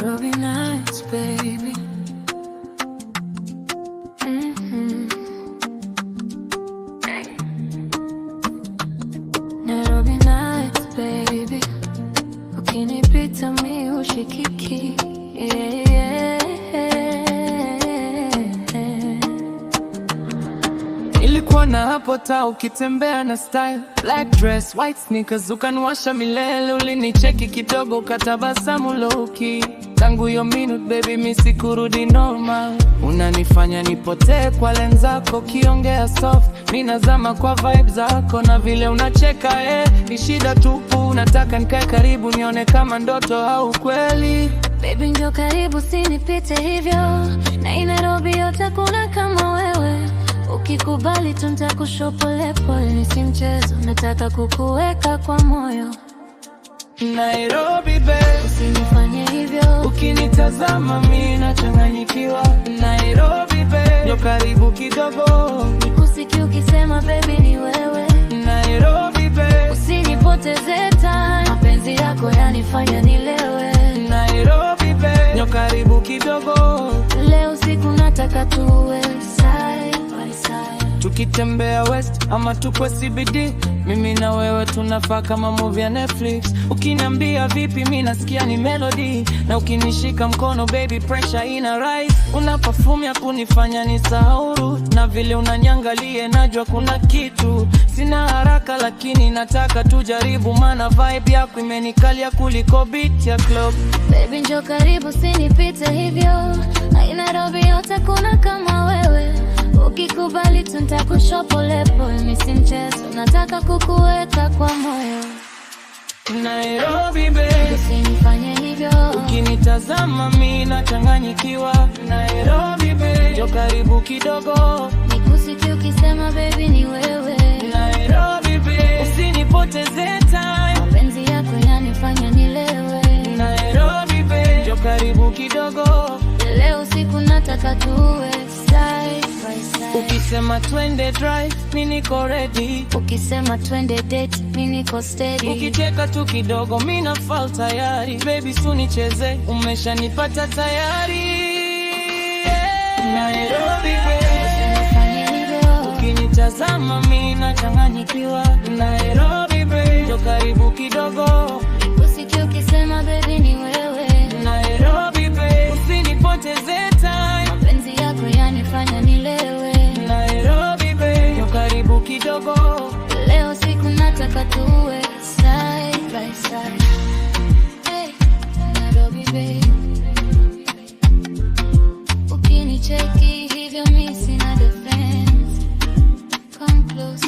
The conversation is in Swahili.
Nairobi nights, baby. Nairobi nights, baby. Ukinipita mi hushikiki, yeah, yeah. Ilikuwa na hapo taa ukitembea na style, black dress, white sneakers, ukaniwasha milele. Ulinicheki kidogo ukatabasamu low-key. Tangu hiyo minute baby mi sikurudi normal. Unanifanya nipotee kwa lens zako, kiongea soft mi nazama kwa vibe zako. Na vile unacheka ni shida tupu. Nataka nikae karibu nione kama ndoto au kweli. Baby njoo karibu sinipite hivyo, na Nairobi yote kuna kama wewe. Ukikubali tu nitakushow pole pole, ni si mchezo, nataka kukuweka kwa moyo. Nairobi babe, usinifanye hivyo. Ukinitazama mimi nachanganyikiwa. Nairobi babe, njoo karibu kidogo, nikusikie ukisema baby ni wewe. Nairobi babe, usinipoteze time, mapenzi yako yanifanya nilewe. Nairobi babe, njoo karibu kidogo, leo siku nataka tuwe side by side. Tukitembea west ama tukwe CBD, mimi na wewe tunafaa kama movie ya Netflix. Ukiniambia vipi mimi nasikia ni melody, na ukinishika mkono baby pressure ina rise. Una perfume ya kunifanya nisahau, na vile unaniangalia najua kuna kitu. Sina haraka lakini nataka tujaribu, maana vibe yako imenikalia kuliko beat ya club. Baby njoo karibu sinipite hivyo, Nairobi yote kuna kama wewe. Ukikubali tu nitakushow pole pole, ni si mchezo, nataka kukuweka kwa moyo. Nairobi babe, usinifanye hivyo. Ukinitazama mimi nachanganyikiwa. Nairobi babe, njoo karibu kidogo, nikusikie ukisema baby ni wewe. Nairobi babe, usinipoteze time, mapenzi yako yanifanya nilewe. Nairobi babe, njoo karibu kidogo, leo siku nataka tuwe side by side. Ukisema twende drive mimi niko ready, ukisema twende date mimi niko steady. Ukicheka tu kidogo mimi na fall tayari. Baby sunicheze, umeshanipata tayari, yeah. Nairobi babe, usinifanye hivyo. Ukinitazama mimi nachanganyikiwa. Nairobi babe, njoo karibu kidogo, nikusikie ukisema baby ni wewe. Nairobi babe, usinipoteze time, mapenzi yako yanifanya nilewe. Nairobi babe, njoo karibu kidogo, leo siku nataka tuwe side by side. Hey, Nairobi babe, ukinicheki hivyo mimi sina defense. Come close.